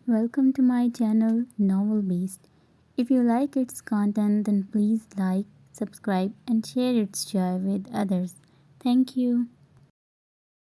Welcome to my channel Novel Beast. If you like its content, then please like, subscribe, and share its joy with others. Thank you.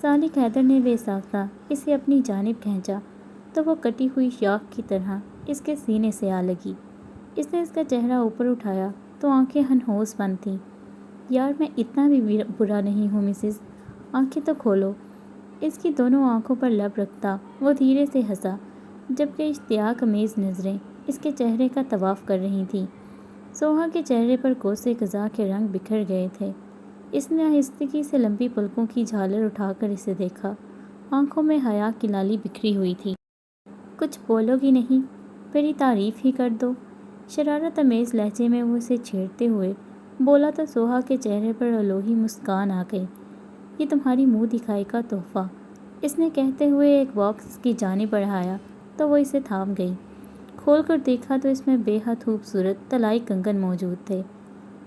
سالک حیدر نے بے ساختہ اسے اپنی جانب کھینچا تو وہ کٹی ہوئی شاخ کی طرح اس کے سینے سے آ لگی۔ اس نے اس کا چہرہ اوپر اٹھایا تو آنکھیں ہنہوس بند تھیں۔ یار میں اتنا بھی برا نہیں ہوں مسز، آنکھیں تو کھولو۔ اس کی دونوں آنکھوں پر لب رکھتا وہ دھیرے سے ہنسا، جبکہ اشتیاق امیز نظریں اس کے چہرے کا طواف کر رہی تھیں۔ سوہا کے چہرے پر کوسے قزح کے رنگ بکھر گئے تھے۔ اس نے آہستگی سے لمبی پلکوں کی جھالر اٹھا کر اسے دیکھا، آنکھوں میں حیا کی لالی بکھری ہوئی تھی۔ کچھ بولو گی نہیں؟ میری تعریف ہی کر دو، شرارت امیز لہجے میں وہ اسے چھیڑتے ہوئے بولا تو سوہا کے چہرے پر الوہی مسکان آ گئی۔ یہ تمہاری منہ دکھائی کا تحفہ، اس نے کہتے ہوئے ایک باکس اس کی جانب بڑھایا تو وہ اسے تھام گئی۔ کھول کر دیکھا تو اس میں بے حد خوبصورت طلائی کنگن موجود تھے۔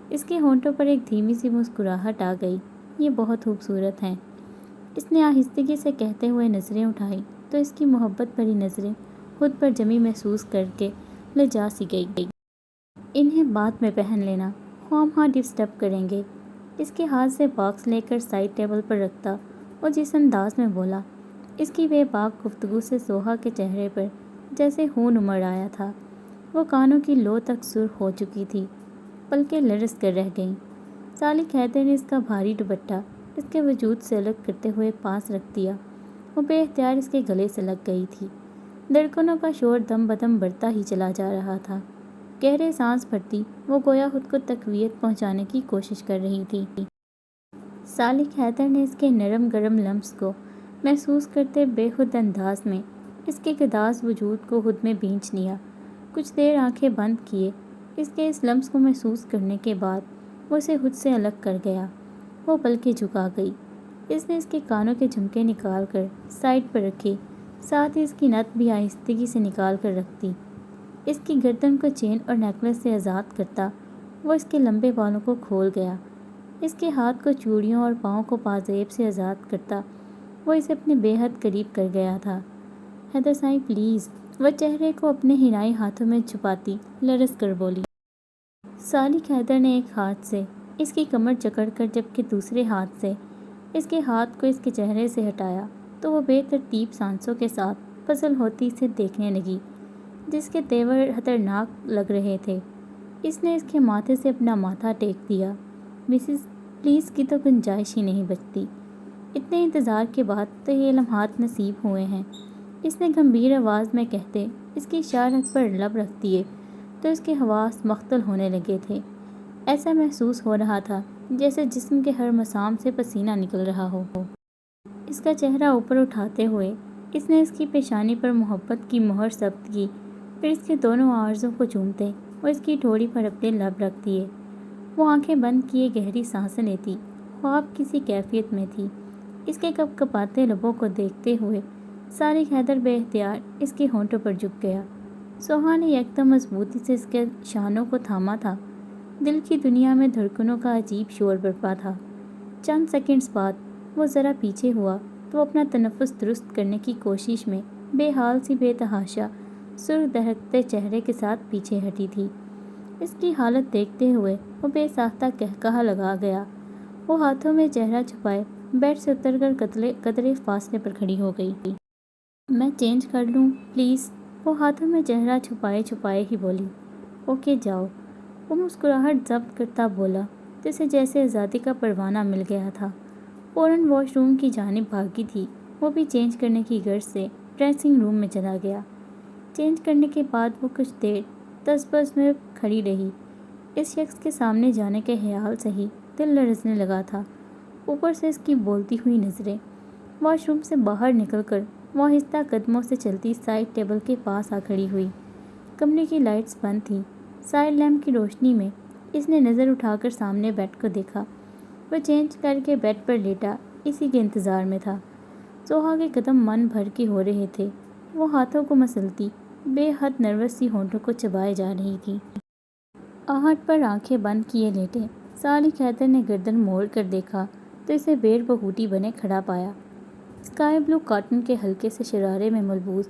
اس کے ہونٹوں پر ایک دھیمی سی مسکراہٹ آ گئی۔ یہ بہت خوبصورت ہیں، اس نے آہستگی سے کہتے ہوئے نظریں اٹھائی تو اس کی محبت بھری نظریں خود پر جمی محسوس کر کے لجا سی گئی۔ انہیں بعد میں پہن لینا، خواہ ڈسٹرب کریں گے۔ اس کے ہاتھ سے باکس لے کر سائڈ ٹیبل پر رکھتا اور جس انداز میں بولا، اس کی بے باک گفتگو سے سوہا کے چہرے پر جیسے خون امڑ آیا تھا۔ وہ کانوں کی لو تک سرخ ہو چکی تھی، پلکیں لرز کر رہ گئیں۔ سالک حیدر نے اس کا بھاری دوپٹہ اس کے وجود سے الگ کرتے ہوئے پاس رکھ دیا۔ وہ بے اختیار اس کے گلے سے لگ گئی تھی۔ دھڑکنوں کا شور دم بدم بڑھتا ہی چلا جا رہا تھا۔ گہرے سانس بھرتی وہ گویا خود کو تقویت پہنچانے کی کوشش کر رہی تھی۔ سالک حیدر نے اس کے نرم گرم لمس کو محسوس کرتے بے خود انداز میں اس کے گداز وجود کو خود میں بینچ لیا۔ کچھ دیر آنکھیں بند کیے اس کے اس لمس کو محسوس کرنے کے بعد وہ اسے خود سے الگ کر گیا۔ وہ پلکیں جھکا گئی۔ اس نے اس کے کانوں کے جھمکے نکال کر سائڈ پر رکھے، ساتھ ہی اس کی نت بھی آہستگی سے نکال کر رکھ دی۔ اس کی گردن کو چین اور نیکلس سے آزاد کرتا وہ اس کے لمبے بالوں کو کھول گیا۔ اس کے ہاتھ کو چوڑیوں اور پاؤں کو پازیب سے آزاد کرتا وہ اسے اپنے بے حد قریب کر گیا تھا۔ حیدر صاحب پلیز، وہ چہرے کو اپنے حنائی ہاتھوں میں چھپاتی لرز کر بولی۔ سالک حیدر نے ایک ہاتھ سے اس کی کمر جکڑ کر جبکہ دوسرے ہاتھ سے اس کے ہاتھ کو اس کے چہرے سے ہٹایا تو وہ بے ترتیب سانسوں کے ساتھ پزل ہوتی اسے دیکھنے لگی، جس کے تیور خطرناک لگ رہے تھے۔ اس نے اس کے ماتھے سے اپنا ماتھا ٹیک دیا۔ مسز پلیز کی تو گنجائش ہی نہیں بچتی، اتنے انتظار کے بعد تو یہ لمحات نصیب ہوئے ہیں، اس نے گمبھیر آواز میں کہتے اس کی شارک پر لب رکھ دیے تو اس کے حواس مختل ہونے لگے تھے۔ ایسا محسوس ہو رہا تھا جیسے جسم کے ہر مسام سے پسینہ نکل رہا ہو۔ اس کا چہرہ اوپر اٹھاتے ہوئے اس نے اس کی پیشانی پر محبت کی مہر ثبت کی، پھر اس کے دونوں آرزوں کو چومتے اور اس کی ٹھوڑی پر اپنے لب رکھ دیے۔ وہ آنکھیں بند کیے گہری سانسیں لیتی، خواب کسی کیفیت میں تھی۔ اس کے کپ کپاتے لبوں کو دیکھتے ہوئے سالک حیدر بے اختیار اس کے ہونٹوں پر جھک گیا۔ سوہا نے یکدم مضبوطی سے اس کے شانوں کو تھاما تھا۔ دل کی دنیا میں دھڑکنوں کا عجیب شور برپا تھا۔ چند سیکنڈز بعد وہ ذرا پیچھے ہوا تو وہ اپنا تنفس درست کرنے کی کوشش میں بے حال سی بے تحاشا سرخ دہکتے چہرے کے ساتھ پیچھے ہٹی تھی۔ اس کی حالت دیکھتے ہوئے وہ بے ساختہ قہقہہ لگا گیا۔ وہ ہاتھوں میں چہرہ چھپائے بیڈ سے اتر کر قدرے فاصلے پر کھڑی ہو گئی۔ میں چینج کر لوں پلیز؟ وہ ہاتھوں میں چہرہ چھپائے ہی بولی۔ اوکے جاؤ، وہ مسکراہٹ ضبط کرتا بولا جسے جیسے آزادی کا پروانہ مل گیا تھا۔ فوراً واش روم کی جانب بھاگی تھی، وہ بھی چینج کرنے کی غرض سے ڈریسنگ روم میں چلا گیا۔ چینج کرنے کے بعد وہ کچھ دیر تذبذب میں کھڑی رہی۔ اس شخص کے سامنے جانے کے خیال سے ہی دل لرزنے لگا تھا، اوپر سے اس کی بولتی ہوئی نظریں۔ واش روم سے باہر نکل کر وہ آہستہ قدموں سے چلتی سائڈ ٹیبل کے پاس آ کھڑی ہوئی۔ کمرے کی لائٹس بند تھیں۔ سائڈ لیمپ کی روشنی میں اس نے نظر اٹھا کر سامنے بیڈ کو دیکھا۔ وہ چینج کر کے بیڈ پر لیٹا اسی کے انتظار میں تھا۔ سوہا کے قدم من بھر کے ہو رہے تھے، وہ ہاتھوں کو مسلتی بے حد نروس سی ہونٹوں کو چبائے جا رہی تھی۔ آہٹ پر آنکھیں بند کیے لیٹے سالک حیدر نے گردن موڑ کر دیکھا تو اسے بیر بہوٹی بنے کھڑا پایا۔ اسکائی بلو کاٹن کے ہلکے سے شرارے میں ملبوس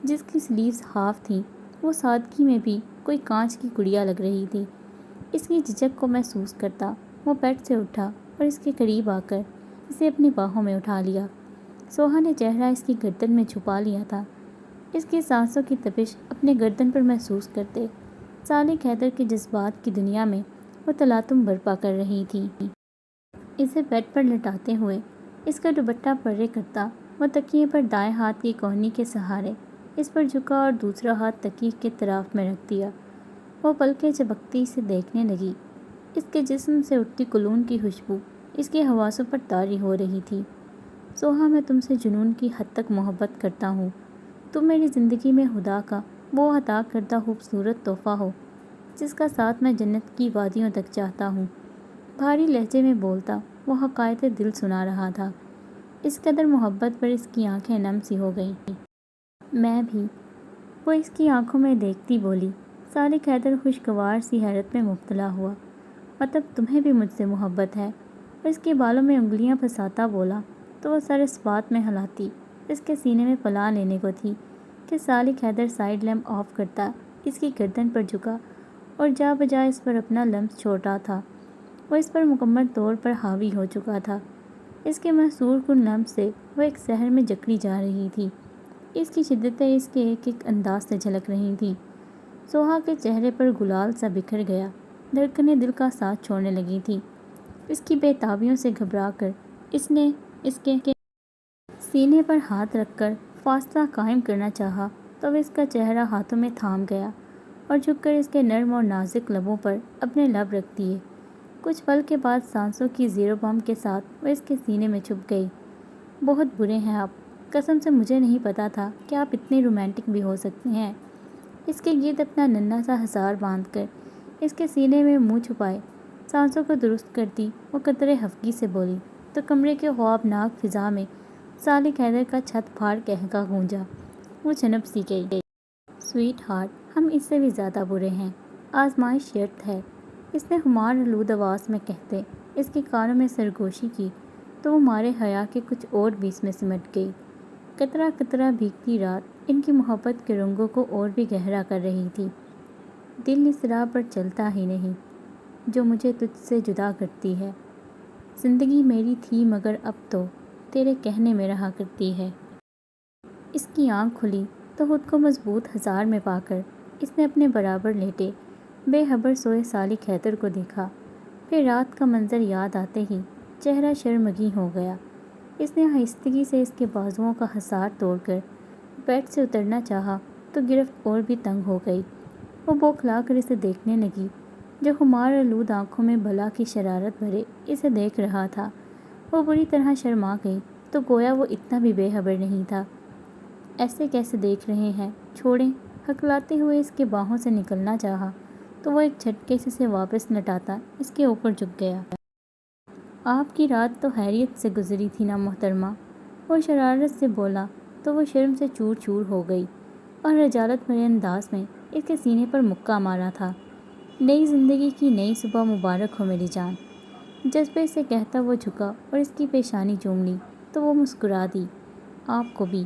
جس کی سلیوز ہاف تھیں، وہ سادگی میں بھی کوئی کانچ کی گڑیا لگ رہی تھی۔ اس کی جھجک کو محسوس کرتا وہ بیڈ سے اٹھا اور اس کے قریب آ کر اسے اپنی باہوں میں اٹھا لیا۔ سوہا نے چہرہ اس کی گردن میں چھپا لیا تھا، اس کی سانسوں کی تپش اپنے گردن پر محسوس کرتے سالک حیدر کے جذبات کی دنیا میں وہ تلاطم برپا کر رہی تھی۔ اسے بیڈ پر لٹاتے ہوئے اس کا دوپٹہ پرے کرتا، وہ تکیے پر دائیں ہاتھ کی کوہنی کے سہارے اس پر جھکا اور دوسرا ہاتھ تکیے کے طرف میں رکھ دیا۔ وہ پلکیں جھپکتی اسے دیکھنے لگی۔ اس کے جسم سے اٹھتی کلون کی خوشبو اس کے حواسوں پر طاری ہو رہی تھی۔ سوہا، میں تم سے جنون کی حد تک محبت کرتا ہوں۔ تم میری زندگی میں خدا کا وہ عطا کردہ خوبصورت تحفہ ہو جس کا ساتھ میں جنت کی وادیوں تک چاہتا ہوں۔ بھاری لہجے میں بولتا وہ حقائق دل سنا رہا تھا۔ اس قدر محبت پر اس کی آنکھیں نم سی ہو گئیں۔ میں بھی، وہ اس کی آنکھوں میں دیکھتی بولی۔ سالک حیدر خوشگوار سی حیرت میں مبتلا ہوا۔ مطلب تمہیں بھی مجھ سے محبت ہے؟ اور اس کے بالوں میں انگلیاں پھنساتا بولا تو وہ سر اس بات میں ہلاتی اس کے سینے میں پناہ لینے کو تھی کہ سالک حیدر سائیڈ لیمپ آف کرتا اس کی گردن پر جھکا اور جا بجائے اس پر اپنا لمس چھوڑا تھا۔ وہ اس پر مکمل طور پر حاوی ہو چکا تھا۔ اس کے محصور کن لمس سے وہ ایک زہر میں جکڑی جا رہی تھی۔ اس کی شدتیں اس کے ایک ایک انداز سے جھلک رہی تھیں۔ سوہا کے چہرے پر گلال سا بکھر گیا، دھڑکنیں دل کا ساتھ چھوڑنے لگی تھی۔ اس کی بے تابیوں سے گھبرا کر اس نے اس کے سینے پر ہاتھ رکھ کر فاصلہ قائم کرنا چاہا تو وہ اس کا چہرہ ہاتھوں میں تھام گیا اور جھک کر اس کے نرم اور نازک لبوں پر اپنے لب رکھ دیے۔ کچھ پل کے بعد سانسوں کی زیر و بم کے ساتھ وہ اس کے سینے میں چھپ گئی۔ بہت برے ہیں آپ، قسم سے مجھے نہیں پتا تھا کہ آپ اتنے رومانٹک بھی ہو سکتے ہیں۔ اس کے گرد اپنا ننھا سا ہزار باندھ کر اس کے سینے میں منہ چھپائے سانسوں کو درست کرتی وہ قطرے خفگی سے بولی تو کمرے کے خوابناک فضا میں سالک حیدر کا چھت پھاڑ قہقہ گونجا۔ وہ چھنپ سی گئی۔ سویٹ ہارٹ، ہم اس سے بھی زیادہ برے ہیں، آزمائش شرط ہے، اس نے خمار آلود آواز میں کہتے اس کے کانوں میں سرگوشی کی تو وہ مارے حیا کے کچھ اور بھی اس میں سمٹ گئی۔ قطرہ قطرہ بھیگتی رات ان کی محبت کے رنگوں کو اور بھی گہرا کر رہی تھی۔ دل اس راہ پر چلتا ہی نہیں جو مجھے تجھ سے جدا کرتی ہے۔ زندگی میری تھی مگر اب تو تیرے کہنے میں رہا کرتی ہے۔ اس کی آنکھ کھلی تو خود کو مضبوط ہزار میں پا کر اس نے اپنے برابر لیٹے بے خبر سوئے سالک حیدر کو دیکھا۔ پھر رات کا منظر یاد آتے ہی چہرہ شرمگی ہو گیا۔ اس نے آہستگی سے اس کے بازوؤں کا حصار توڑ کر بیڈ سے اترنا چاہا تو گرفت اور بھی تنگ ہو گئی۔ وہ بوکھلا کر اسے دیکھنے لگی جو خمار آلود آنکھوں میں بلا کی شرارت بھرے اسے دیکھ رہا تھا۔ وہ بری طرح شرما گئی تو گویا وہ اتنا بھی بے خبر نہیں تھا۔ ایسے کیسے دیکھ رہے ہیں، چھوڑیں، ہکلاتے ہوئے اس کے باہوں سے نکلنا چاہا تو وہ ایک جھٹکے سے اسے واپس لٹاتا اس کے اوپر جھک گیا۔ آپ کی رات تو خیریت سے گزری تھی نا محترمہ؟ وہ شرارت سے بولا تو وہ شرم سے چور چور ہو گئی اور رجالت بھرے انداز میں اس کے سینے پر مکہ مارا تھا۔ نئی زندگی کی نئی صبح مبارک ہو میری جان۔ جذبے سے کہتا وہ جھکا اور اس کی پیشانی چوم لی تو وہ مسکرا دی۔ آپ کو بھی،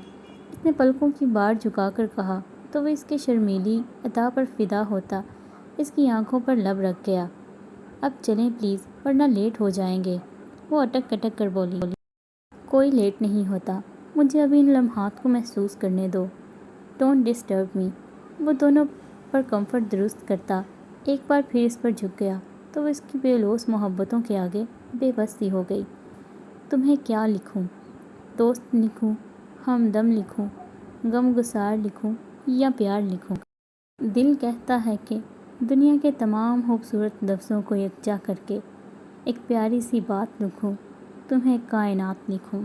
اس نے پلکوں کی باڑ جھکا کر کہا تو وہ اس کے شرمیلی ادا پر فدا ہوتا اس کی آنکھوں پر لب رکھ گیا۔ اب چلیں پلیز ورنہ لیٹ ہو جائیں گے، وہ اٹک اٹک کر بولی۔ کوئی لیٹ نہیں ہوتا، مجھے ابھی ان لمحات کو محسوس کرنے دو، ڈونٹ ڈسٹرب می۔ وہ دونوں پر کمفرٹ درست کرتا ایک بار پھر اس پر جھک گیا تو وہ اس کی بے لوث محبتوں کے آگے بے بس سی ہو گئی۔ تمہیں کیا لکھوں؟ دوست لکھوں، ہمدم لکھوں، غم گسار لکھوں یا پیار لکھوں؟ دل کہتا ہے کہ دنیا کے تمام خوبصورت لفظوں کو یکجا کر کے ایک پیاری سی بات لکھوں، تمہیں کائنات لکھوں۔